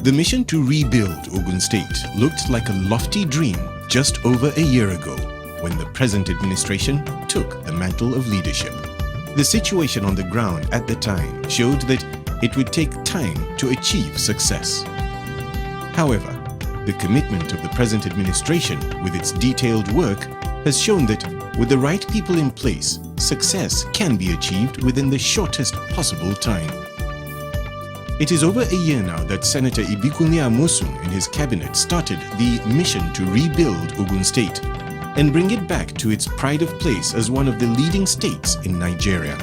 The mission to rebuild Ogun State looked like a lofty dream just over a year ago when the present administration took the mantle of leadership. The situation on the ground at the time showed that it would take time to achieve success. However, the commitment of the present administration with its detailed work has shown that with the right people in place, success can be achieved within the shortest possible time. It is over a year now that Senator Ibikunle Amosun and his cabinet started the mission to rebuild Ogun State and bring it back to its pride of place as one of the leading states in Nigeria.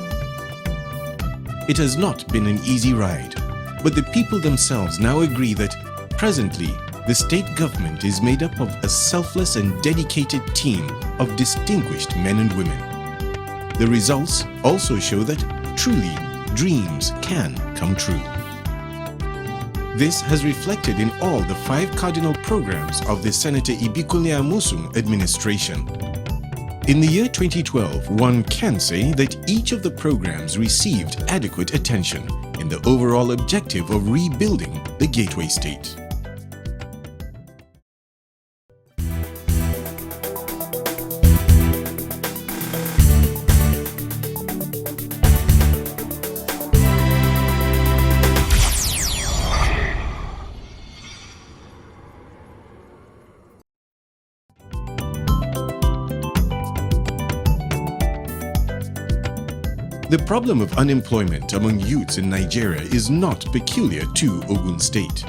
It has not been an easy ride, but the people themselves now agree that presently the state government is made up of a selfless and dedicated team of distinguished men and women. The results also show that truly dreams can come true. This has reflected in all the 5 cardinal programs of the Senator Ibikunle Amosun administration. In the year 2012, one can say that each of the programs received adequate attention in the overall objective of rebuilding the Gateway State. The problem of unemployment among youths in Nigeria is not peculiar to Ogun State.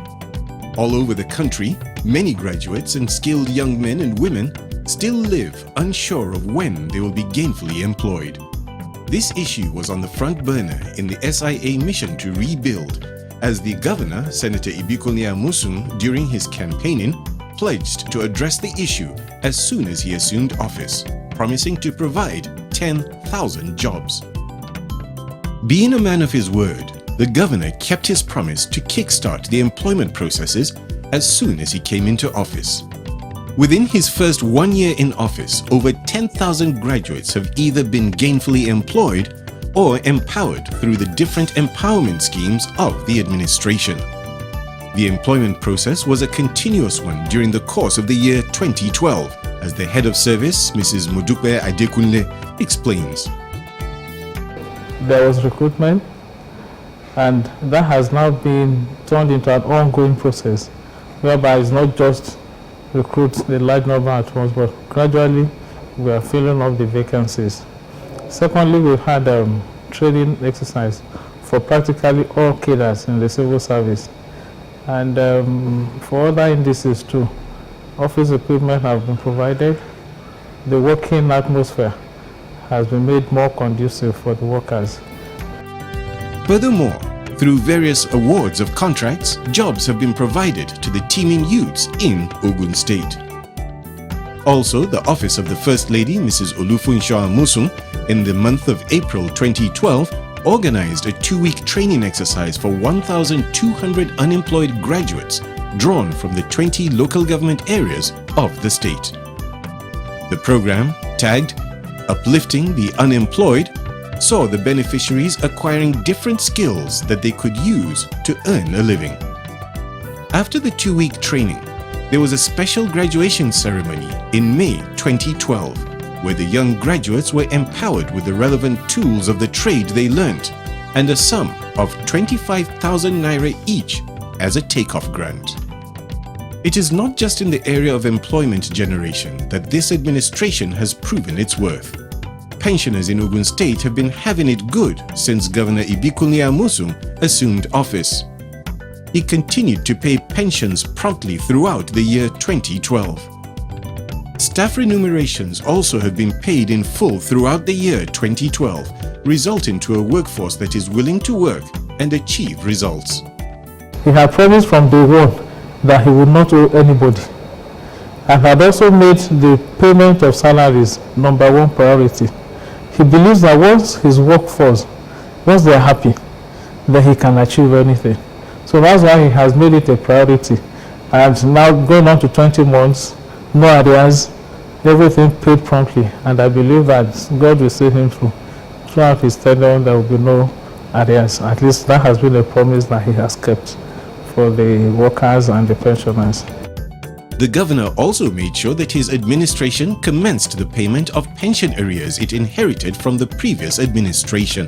All over the country, many graduates and skilled young men and women still live unsure of when they will be gainfully employed. This issue was on the front burner in the SIA mission to rebuild, as the governor, Senator Ibikunle Amosun, during his campaigning, pledged to address the issue as soon as he assumed office, promising to provide 10,000 jobs. Being a man of his word, the governor kept his promise to kickstart the employment processes as soon as he came into office. Within his first 1 year in office, over 10,000 graduates have either been gainfully employed or empowered through the different empowerment schemes of the administration. The employment process was a continuous one during the course of the year 2012, as the head of service, Mrs. Modupe Adekunle, explains. There was recruitment, and that has now been turned into an ongoing process, whereby it's not just recruit the large number at once, but gradually we are filling up the vacancies. Secondly, we've had training exercise for practically all cadres in the civil service, and for other indices too. Office equipment have been provided. The working atmosphere has been made more conducive for the workers. Furthermore, through various awards of contracts, jobs have been provided to the teeming youths in Ogun State. Also, the Office of the First Lady, Mrs. Olufunsho Amosun, in the month of April 2012, organized a 2-week training exercise for 1,200 unemployed graduates drawn from the 20 local government areas of the state. The program, tagged Uplifting the Unemployed, saw the beneficiaries acquiring different skills that they could use to earn a living. After the 2-week training, there was a special graduation ceremony in May 2012, where the young graduates were empowered with the relevant tools of the trade they learnt and a sum of 25,000 naira each as a takeoff grant. It is not just in the area of employment generation that this administration has proven its worth. Pensioners in Ogun State have been having it good since Governor Ibikunle Amosun assumed office. He continued to pay pensions promptly throughout the year 2012. Staff remunerations also have been paid in full throughout the year 2012, resulting to a workforce that is willing to work and achieve results. He had promised from day one that he would not owe anybody, and had also made the payment of salaries #1 priority. He believes that once his workforce, once they are happy, then he can achieve anything. So that's why he has made it a priority. And now going on to 20 months, no arrears, everything paid promptly. And I believe that God will see him through. Throughout his tenure, there will be no arrears. At least that has been a promise that he has kept for the workers and the pensioners. The governor also made sure that his administration commenced the payment of pension arrears it inherited from the previous administration.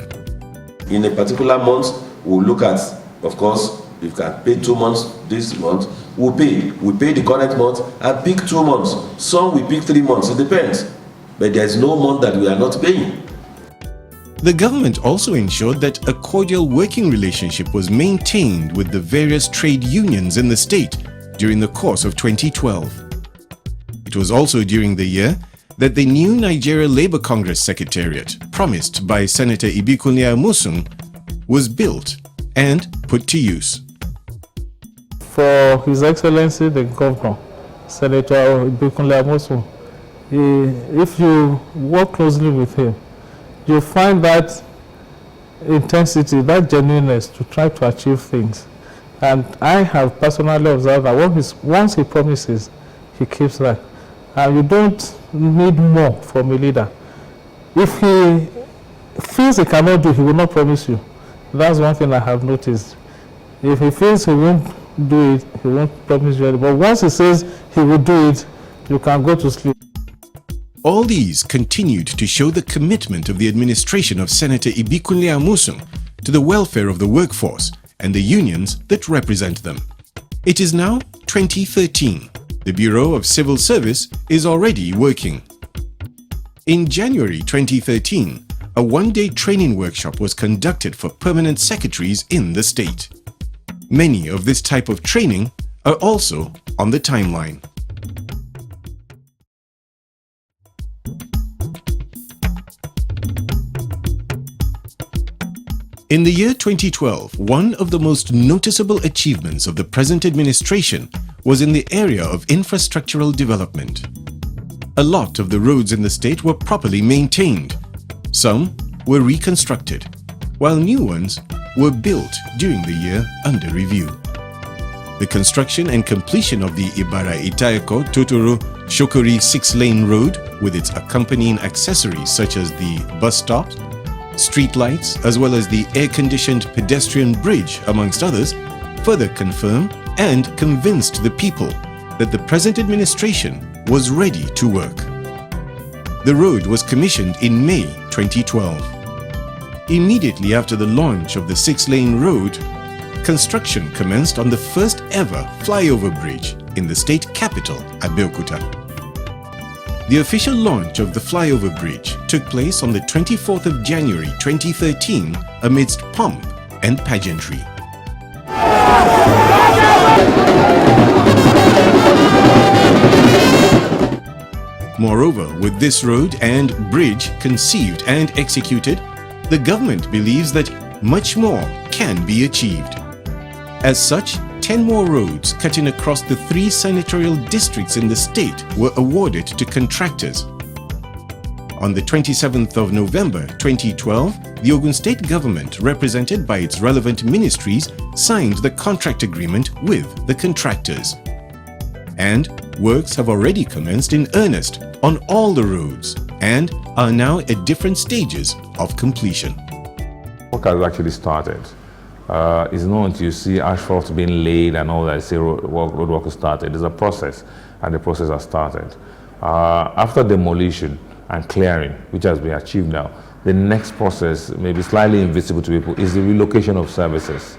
In a particular month, we'll look at, of course, if you can pay 2 months this month, we'll pay. We pay the current month and pick 2 months. Some we pick 3 months, it depends. But there's no month that we are not paying. The government also ensured that a cordial working relationship was maintained with the various trade unions in the state during the course of 2012. It was also during the year that the new Nigeria Labour Congress Secretariat, promised by Senator Ibikunle Amosun, was built and put to use. For His Excellency the Governor, Senator Ibikunle Amosun, if you work closely with him, you find that intensity, that genuineness to try to achieve things. And I have personally observed that once he promises, he keeps that. And you don't need more from a leader. If he feels he cannot do, he will not promise you. That's one thing I have noticed. If he feels he won't do it, he won't promise you. But once he says he will do it, you can go to sleep. All these continued to show the commitment of the administration of Senator Ibikunle Amosun to the welfare of the workforce and the unions that represent them. It is now 2013. The Bureau of Civil Service is already working. In January 2013, a one-day training workshop was conducted for permanent secretaries in the state. Many of this type of training are also on the timeline. In the year 2012, one of the most noticeable achievements of the present administration was in the area of infrastructural development. A lot of the roads in the state were properly maintained. Some were reconstructed, while new ones were built during the year under review. The construction and completion of the Ibarra-Itayako-Totoro-Shokori 6-lane road with its accompanying accessories such as the bus stops, streetlights, as well as the air-conditioned pedestrian bridge, amongst others, further confirmed and convinced the people that the present administration was ready to work. The road was commissioned in May 2012. Immediately after the launch of the 6-lane road, construction commenced on the first ever flyover bridge in the state capital, Abeokuta. The official launch of the flyover bridge took place on the 24th of January 2013 amidst pomp and pageantry. Moreover, with this road and bridge conceived and executed, the government believes that much more can be achieved. As such, 10 more roads cutting across the 3 senatorial districts in the state were awarded to contractors. On the 27th of November 2012, the Ogun State government, represented by its relevant ministries, signed the contract agreement with the contractors. And works have already commenced in earnest on all the roads and are now at different stages of completion. Work has actually started. It's not until you see asphalt being laid and all that, say road work has started. There's a process, and the process has started. After demolition and clearing, which has been achieved now, the next process, maybe slightly invisible to people, is the relocation of services.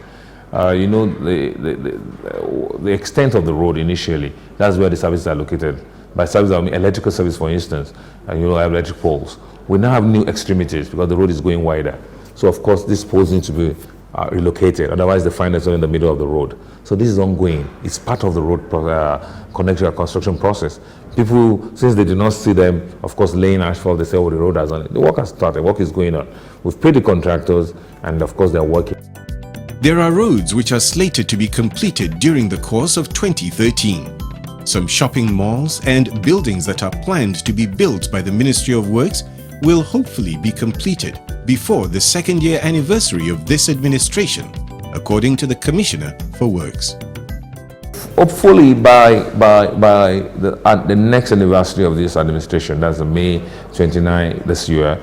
You know, the extent of the road initially, that's where the services are located. By service, I mean electrical service, for instance, and you know, electric poles. We now have new extremities because the road is going wider. So, of course, these poles need to be relocated, otherwise they find themselves in the middle of the road. So this is ongoing. It's part of the road connection construction process. People, since they do not see them, of course, laying asphalt, they say, oh, the road has on it. The work has started, work is going on. We've paid the contractors, and of course, they're working. There are roads which are slated to be completed during the course of 2013. Some shopping malls and buildings that are planned to be built by the Ministry of Works will hopefully be completed before the second-year anniversary of this administration, according to the Commissioner for Works. Hopefully by the next anniversary of this administration, that's May 29 this year,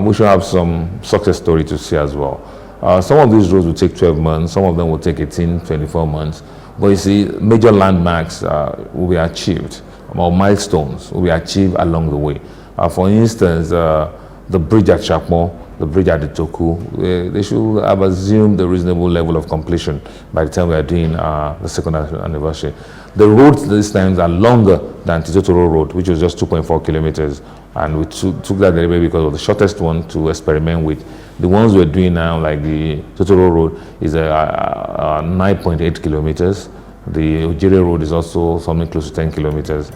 we should have some success story to see as well. Some of these roads will take 12 months, some of them will take 18, 24 months. But you see, major landmarks will be achieved, or milestones will be achieved along the way. For instance, the bridge at Chapmo, the bridge at the Toku, they should have assumed a reasonable level of completion by the time we are doing the second anniversary. The roads these times are longer than Titotoro Road, which was just 2.4 kilometers. And we took that delivery because of the shortest one to experiment with. The ones we're doing now, like the Totoro Road, is 9.8 kilometers. The Ojire Road is also something close to 10 kilometers.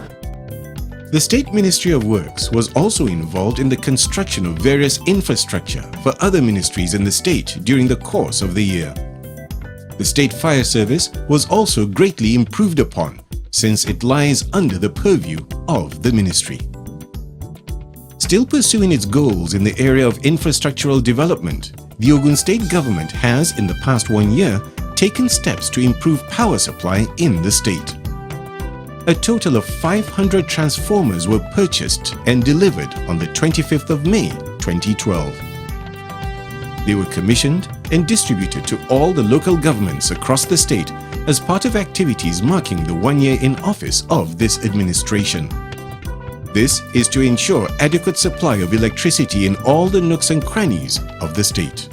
The State Ministry of Works was also involved in the construction of various infrastructure for other ministries in the state during the course of the year. The State Fire Service was also greatly improved upon, since it lies under the purview of the ministry. Still pursuing its goals in the area of infrastructural development, the Ogun State government has, in the past 1 year, taken steps to improve power supply in the state. A total of 500 transformers were purchased and delivered on the 25th of May 2012. They were commissioned and distributed to all the local governments across the state as part of activities marking the 1 year in office of this administration. This is to ensure adequate supply of electricity in all the nooks and crannies of the state.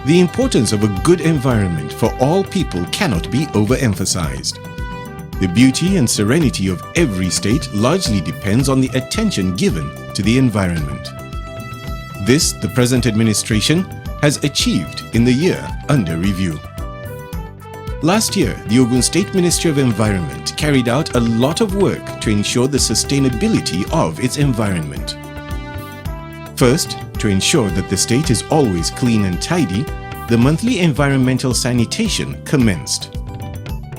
The importance of a good environment for all people cannot be overemphasized. The beauty and serenity of every state largely depends on the attention given to the environment. This, the present administration has achieved in the year under review. Last year, the Ogun State Ministry of Environment carried out a lot of work to ensure the sustainability of its environment. First, to ensure that the state is always clean and tidy, the monthly environmental sanitation commenced.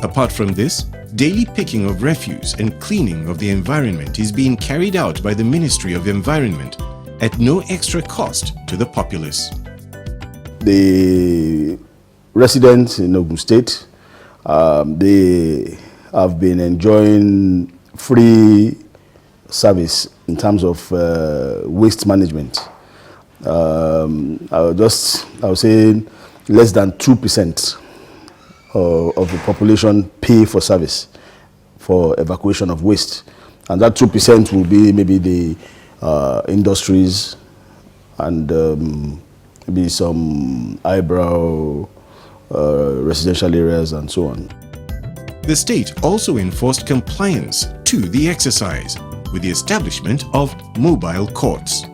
Apart from this, daily picking of refuse and cleaning of the environment is being carried out by the Ministry of Environment at no extra cost to the populace. The residents in Ogun State, they have been enjoying free service in terms of waste management. I was saying less than 2% of the population pay for service for evacuation of waste, and that 2% will be maybe the industries and maybe some eyebrow residential areas and so on. The state also enforced compliance to the exercise with the establishment of mobile courts.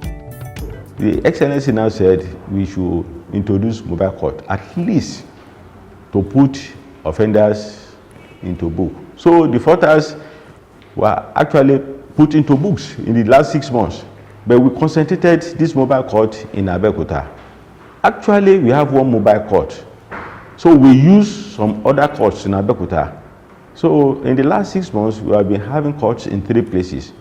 The Excellency now said we should introduce mobile court, at least to put offenders into book. So the defaulters were actually put into books in the last 6 months, but we concentrated this mobile court in Abeokuta. Actually, we have one mobile court, so we use some other courts in Abeokuta. So in the last 6 months, we have been having courts in 3 places.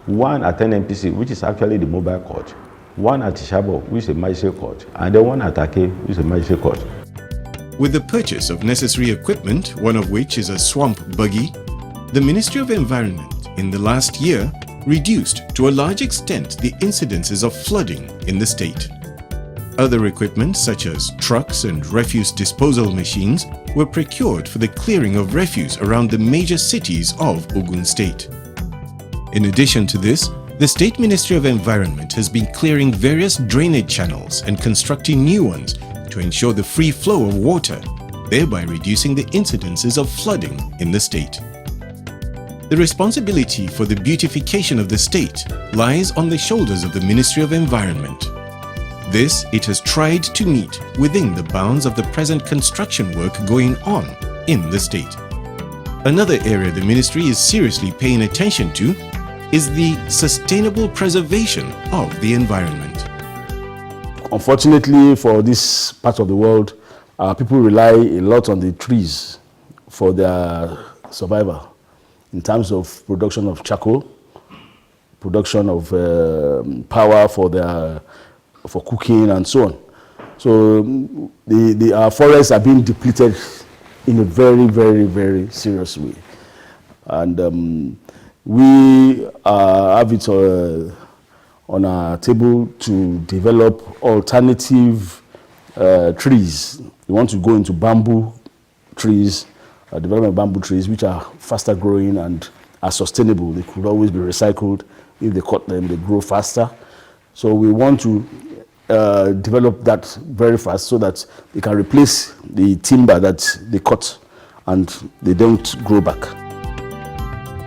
One at NMPC, which is actually the mobile court. One at Ishabo, which is a magistrate court. And then one at Ake, which is a magistrate court. With the purchase of necessary equipment, one of which is a swamp buggy, the Ministry of Environment in the last year reduced to a large extent the incidences of flooding in the state. Other equipment such as trucks and refuse disposal machines were procured for the clearing of refuse around the major cities of Ogun State. In addition to this, the State Ministry of Environment has been clearing various drainage channels and constructing new ones to ensure the free flow of water, thereby reducing the incidences of flooding in the state. The responsibility for the beautification of the state lies on the shoulders of the Ministry of Environment. This it has tried to meet within the bounds of the present construction work going on in the state. Another area the ministry is seriously paying attention to is the sustainable preservation of the environment. Unfortunately for this part of the world, people rely a lot on the trees for their survival in terms of production of charcoal, production of power for cooking and so on. So our forests are being depleted in a very, very, very serious way. And We have it on our table to develop alternative trees. We want to go into bamboo trees, development of bamboo trees, which are faster growing and are sustainable. They could always be recycled. If they cut them, they grow faster. So we want to develop that very fast so that they can replace the timber that they cut and they don't grow back.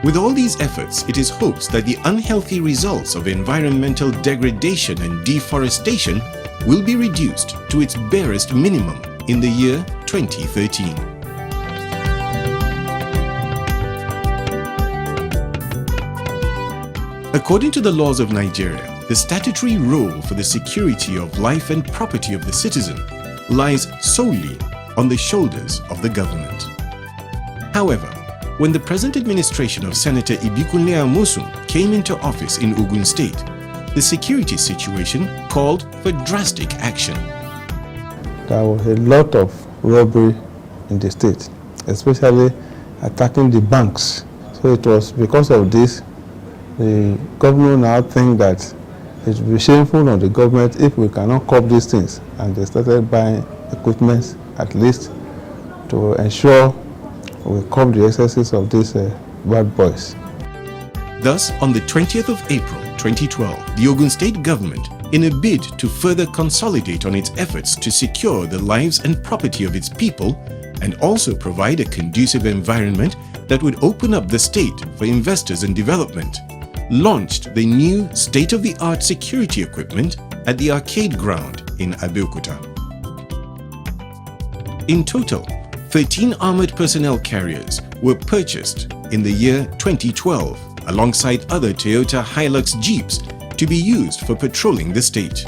With all these efforts, it is hoped that the unhealthy results of environmental degradation and deforestation will be reduced to its barest minimum in the year 2013. According to the laws of Nigeria, the statutory role for the security of life and property of the citizen lies solely on the shoulders of the government. However, when the present administration of Senator Ibikunle Amosun came into office in Ogun State, the security situation called for drastic action. There was a lot of robbery in the state, especially attacking the banks. So it was because of this, the governor now think that it will be shameful on the government if we cannot curb these things. And they started buying equipment at least to ensure we curb the excesses of these bad boys. Thus, on the 20th of April 2012, the Ogun State government, in a bid to further consolidate on its efforts to secure the lives and property of its people and also provide a conducive environment that would open up the state for investors and development, launched the new state-of-the-art security equipment at the arcade ground in Abeokuta. In total, 13 armored personnel carriers were purchased in the year 2012 alongside other Toyota Hilux Jeeps to be used for patrolling the state.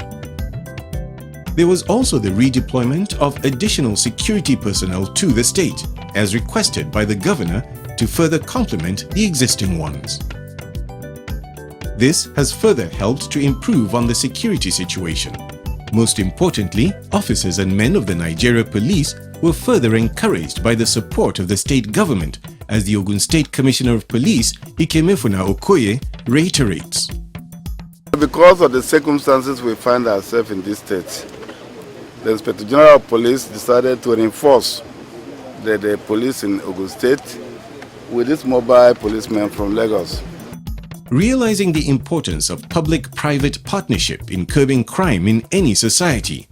There was also the redeployment of additional security personnel to the state, as requested by the governor, to further complement the existing ones. This has further helped to improve on the security situation. Most importantly, officers and men of the Nigeria Police were further encouraged by the support of the state government, as the Ogun State Commissioner of Police, Ikemefuna Okoye, reiterates. Because of the circumstances we find ourselves in this state, the Inspector General of Police decided to reinforce the police in Ogun State with this mobile policemen from Lagos. Realizing the importance of public-private partnership in curbing crime in any society,